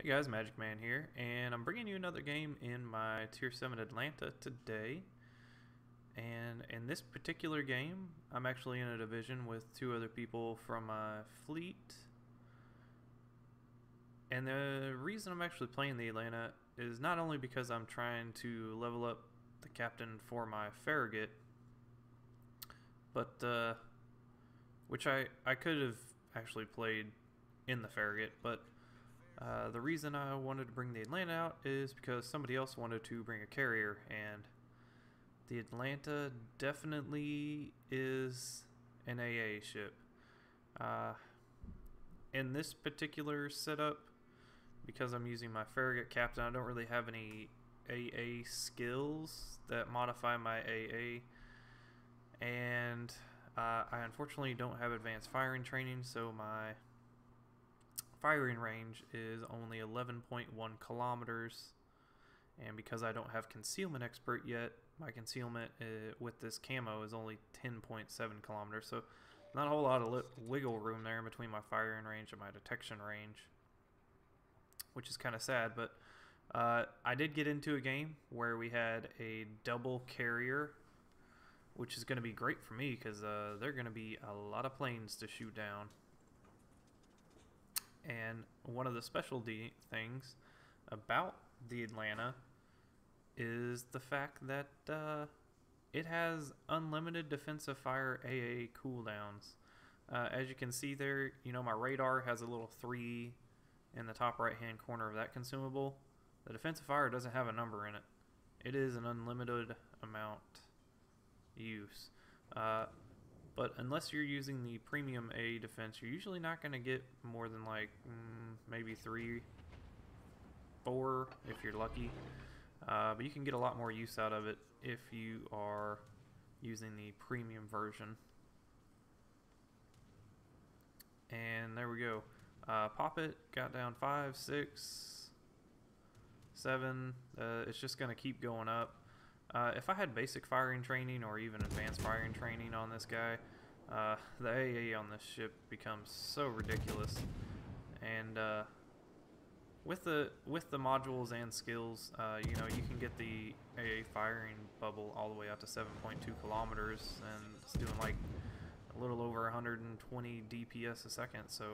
Hey guys, Magic Man here, and I'm bringing you another game in my Tier 7 Atlanta today. And in this particular game, I'm actually in a division with two other people from my fleet. And the reason I'm actually playing the Atlanta is not only because I'm trying to level up the captain for my farragut, but which I could have actually played in the farragut, but the reason I wanted to bring the Atlanta out is because somebody else wanted to bring a carrier, and the Atlanta definitely is an AA ship. In this particular setup, because I'm using my farragut captain, I don't really have any AA skills that modify my AA, and I unfortunately don't have advanced firing training, so my firing range is only 11.1 kilometers, and because I don't have concealment expert yet, my concealment with this camo is only 10.7 kilometers, so not a whole lot of wiggle room there between my firing range and my detection range, which is kind of sad. But I did get into a game where we had a double carrier, which is going to be great for me because there are going to be a lot of planes to shoot down. And one of the specialty things about the Atlanta is the fact that it has unlimited defensive fire AA cooldowns. As you can see there, you know, my radar has a little 3 in the top right hand corner of that consumable. The defensive fire doesn't have a number in it. It is an unlimited amount use. But unless you're using the premium A defense, you're usually not going to get more than like maybe 3, 4 if you're lucky. But you can get a lot more use out of it if you are using the premium version. And there we go. Pop it, got down 5, 6, 7. It's just going to keep going up. If I had basic firing training or even advanced firing training on this guy, the AA on this ship becomes so ridiculous. And with the modules and skills, you know, you can get the AA firing bubble all the way out to 7.2 kilometers, and it's doing like a little over 120 DPS a second. So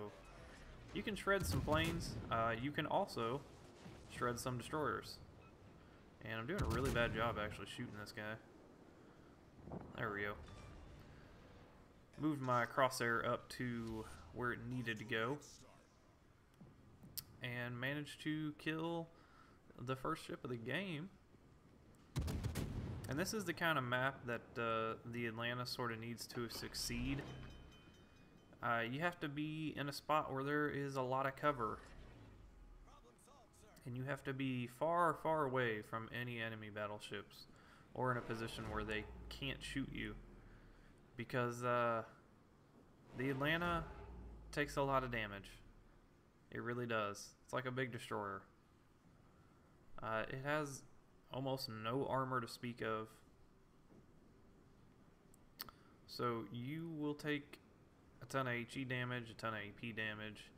you can shred some planes. You can also shred some destroyers. And I'm doing a really bad job actually shooting this guy. There we go. Moved my crosshair up to where it needed to go. And managed to kill the first ship of the game. And this is the kind of map that the Atlanta sort of needs to succeed. You have to be in a spot where there is a lot of cover. And you have to be far, far away from any enemy battleships, or in a position where they can't shoot you, because the Atlanta takes a lot of damage. It really does. It's like a big destroyer. It has almost no armor to speak of, so you will take a ton of HE damage, a ton of AP damage.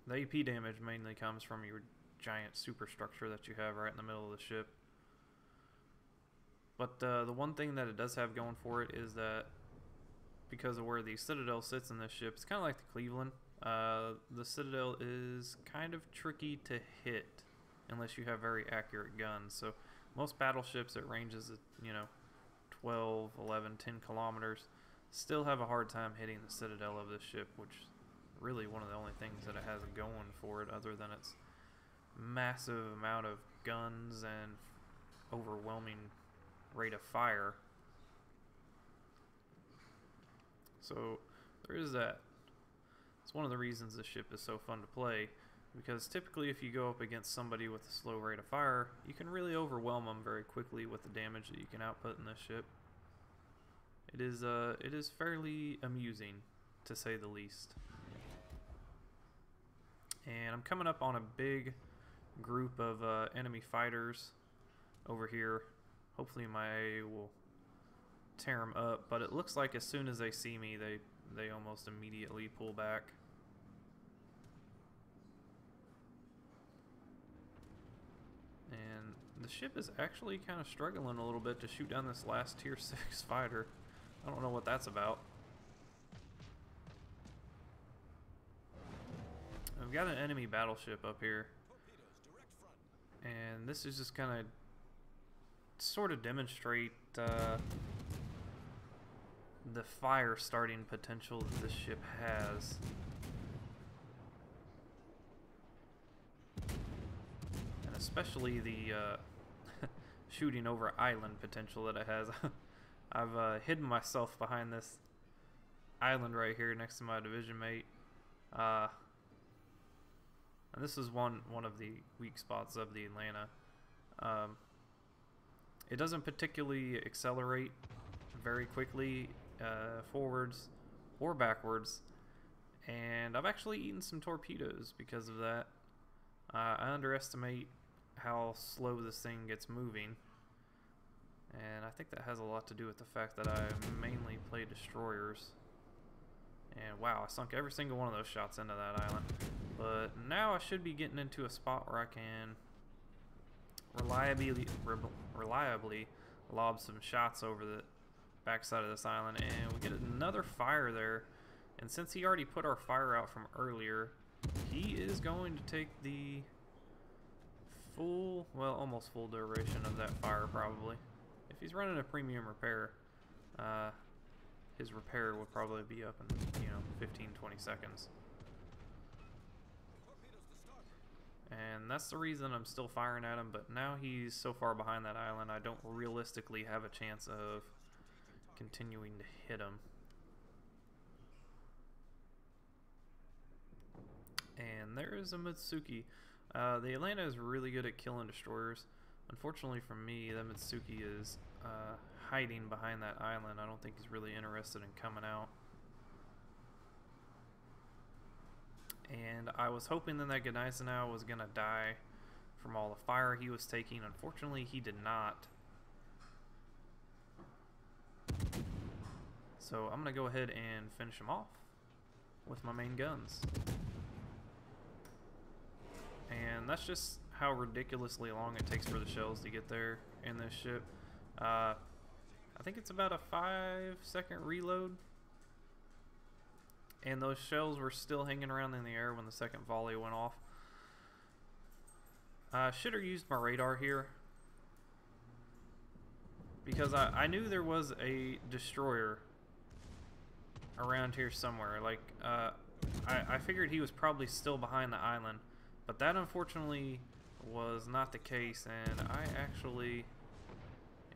The AP damage mainly comes from your giant superstructure that you have right in the middle of the ship. But the one thing that it does have going for it is that because of where the Citadel sits in this ship, it's kind of like the Cleveland. The Citadel is kind of tricky to hit unless you have very accurate guns. So most battleships at ranges of, you know, 12, 11, 10 kilometers still have a hard time hitting the Citadel of this ship, which really one of the only things that it has going for it, other than its massive amount of guns and overwhelming rate of fire. So there is that. It's one of the reasons this ship is so fun to play, because typically if you go up against somebody with a slow rate of fire, you can really overwhelm them very quickly with the damage that you can output in this ship. It is fairly amusing, to say the least. And I'm coming up on a big group of enemy fighters over here. Hopefully my AA will tear them up, but it looks like as soon as they see me, they almost immediately pull back. ship is actually kind of struggling a little bit to shoot down this last tier 6 fighter. I don't know what that's about. I've got an enemy battleship up here. And this is just gonna sort of demonstrate the fire starting potential that this ship has. And especially the shooting over island potential that it has. I've hidden myself behind this island right here next to my division mate. And this is one of the weak spots of the Atlanta. It doesn't particularly accelerate very quickly forwards or backwards, and I've actually eaten some torpedoes because of that. I underestimate how slow this thing gets moving, and I think that has a lot to do with the fact that I mainly play destroyers. And wow, I sunk every single one of those shots into that island. But now I should be getting into a spot where I can reliably lob some shots over the backside of this island. And we get another fire there. And since he already put our fire out from earlier, he is going to take the full, well, almost full duration of that fire probably. If he's running a premium repair, his repair would probably be up in, 15-20 seconds. And that's the reason I'm still firing at him, but now he's so far behind that island, I don't realistically have a chance of continuing to hit him. And there is a Mitsuki. The Atlanta is really good at killing destroyers. Unfortunately for me, the Mitsuki is hiding behind that island. I don't think he's really interested in coming out. And I was hoping that Gneisenau was going to die from all the fire he was taking. Unfortunately, he did not. So I'm going to go ahead and finish him off with my main guns. And that's just how ridiculously long it takes for the shells to get there in this ship. I think it's about a 5-second reload. And those shells were still hanging around in the air when the second volley went off. I should have used my radar here, because I knew there was a destroyer around here somewhere. Like, I figured he was probably still behind the island, but that unfortunately was not the case, and I actually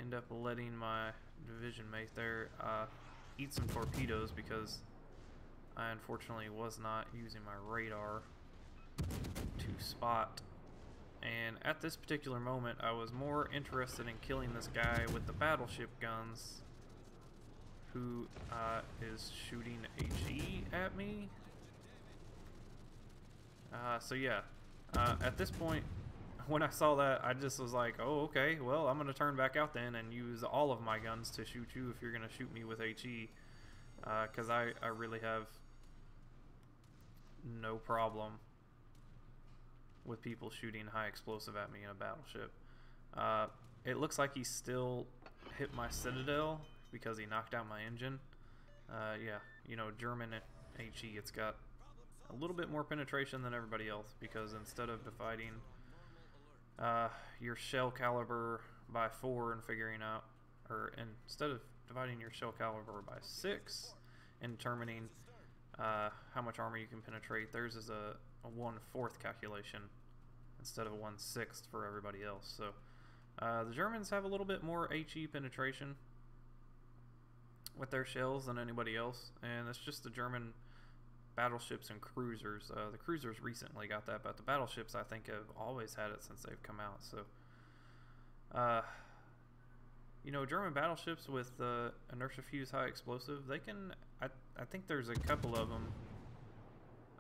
end up letting my division mate there eat some torpedoes because I unfortunately was not using my radar to spot. And at this particular moment, I was more interested in killing this guy with the battleship guns who is shooting HE at me. So yeah, at this point, when I saw that, I just was like, oh, okay, well, I'm going to turn back out then and use all of my guns to shoot you if you're going to shoot me with HE. Because I really have no problem with people shooting high explosive at me in a battleship. It looks like he still hit my Citadel because he knocked out my engine. Yeah, German HE, it's got a little bit more penetration than everybody else, because instead of dividing your shell caliber by 4 and figuring out, or instead of dividing your shell caliber by 6 and determining how much armor you can penetrate, theirs is a 1/4 calculation instead of 1/6 for everybody else. So the Germans have a little bit more HE penetration with their shells than anybody else, and it's just the German battleships and cruisers. The cruisers recently got that, but the battleships I think have always had it since they've come out. So German battleships with inertia fuse high explosive, they can, I think there's a couple of them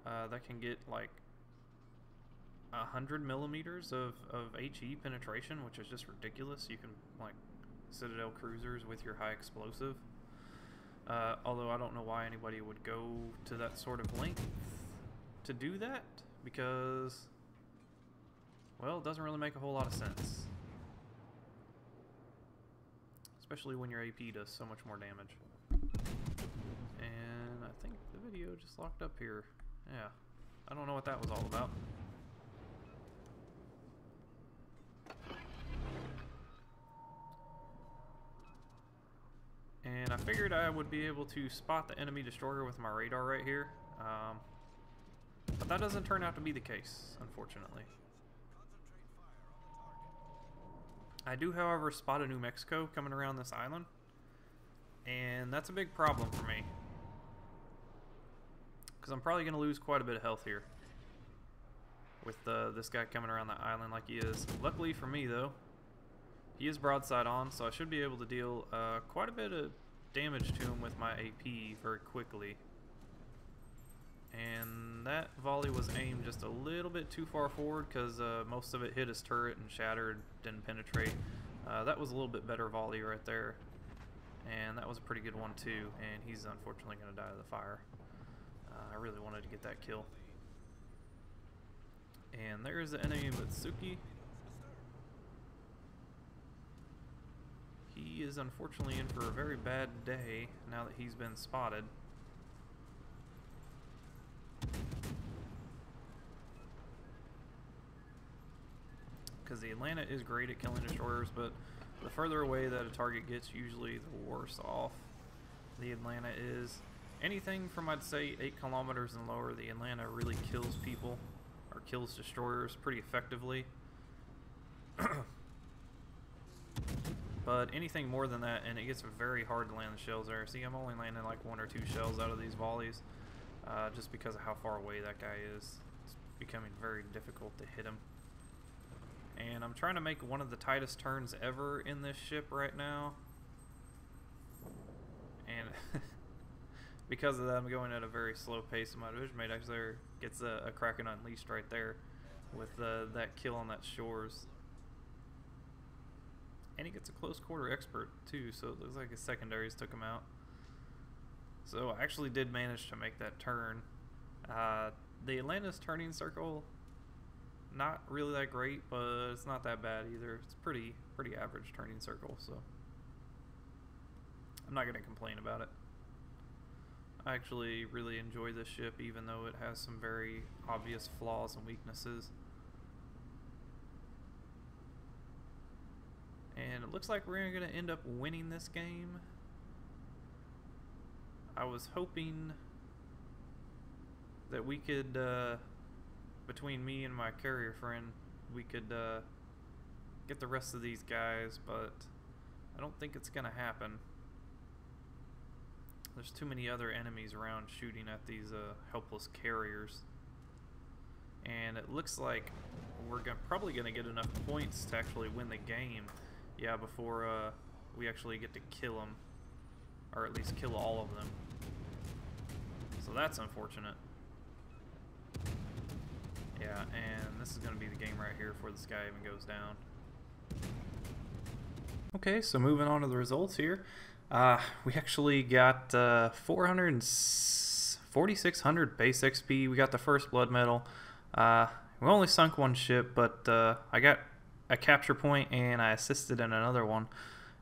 that can get like 100 millimeters of HE penetration, which is just ridiculous. You can like Citadel cruisers with your high explosive. Although I don't know why anybody would go to that sort of length to do that, because, well, it doesn't really make a whole lot of sense. especially when your AP does so much more damage. And I think the video just locked up here. Yeah, I don't know what that was all about. And I figured I would be able to spot the enemy destroyer with my radar right here. But that doesn't turn out to be the case, unfortunately. I do, however, spot a New Mexico coming around this island. And that's a big problem for me, because I'm probably going to lose quite a bit of health here with this guy coming around the island like he is. Luckily for me, though, he is broadside on, so I should be able to deal quite a bit of damage to him with my AP very quickly. And that volley was aimed just a little bit too far forward, because most of it hit his turret and shattered, didn't penetrate. That was a little bit better volley right there. And that was a pretty good one too, and he's unfortunately going to die to the fire. I really wanted to get that kill. And there's the enemy Mitsuki. He is unfortunately in for a very bad day now that he's been spotted. Because the Atlanta is great at killing destroyers, but the further away that a target gets, usually the worse off the Atlanta is. Anything from, I'd say, 8 kilometers and lower, the Atlanta really kills people, or kills destroyers pretty effectively. But anything more than that, and it gets very hard to land the shells there. See, I'm only landing like 1 or 2 shells out of these volleys, just because of how far away that guy is. It's becoming very difficult to hit him. And I'm trying to make one of the tightest turns ever in this ship right now. And because of that, I'm going at a very slow pace. And my division mate actually gets a Kraken Unleashed right there with that kill on that shores. And he gets a close quarter expert too, so it looks like his secondaries took him out. So I actually did manage to make that turn. The Atlanta's turning circle, not really that great, but it's not that bad either. It's pretty average turning circle, so I'm not going to complain about it. I actually really enjoy this ship, even though it has some very obvious flaws and weaknesses. And it looks like we're going to end up winning this game. I was hoping that we could, between me and my carrier friend, we could get the rest of these guys, but I don't think it's going to happen. There's too many other enemies around shooting at these helpless carriers. And it looks like we're probably going to get enough points to actually win the game. Yeah, before we actually get to kill them, or at least kill all of them. So that's unfortunate. Yeah, and this is going to be the game right here before this guy even goes down. Okay, so moving on to the results here. We actually got 4,600 base XP. We got the first blood medal. We only sunk 1 ship, but I got a capture point and I assisted in another one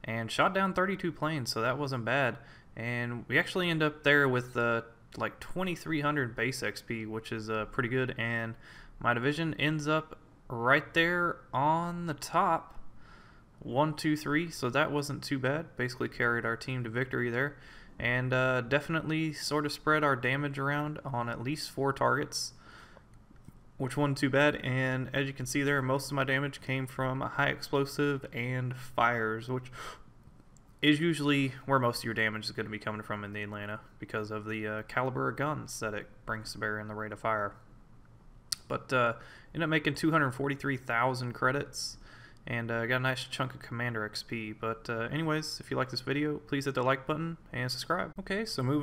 and shot down 32 planes, so that wasn't bad. And we actually end up there with like 2,300 base XP, which is pretty good. And my division ends up right there on the top, 1, 2, 3. So that wasn't too bad. Basically carried our team to victory there, and definitely sort of spread our damage around on at least 4 targets, which wasn't too bad. And as you can see there, most of my damage came from high explosive and fires, which is usually where most of your damage is going to be coming from in the Atlanta, because of the caliber of guns that it brings to bear in the rate of fire. But ended up making 243,000 credits, and got a nice chunk of Commander XP. But anyways, if you like this video, please hit the like button and subscribe. Okay, so moving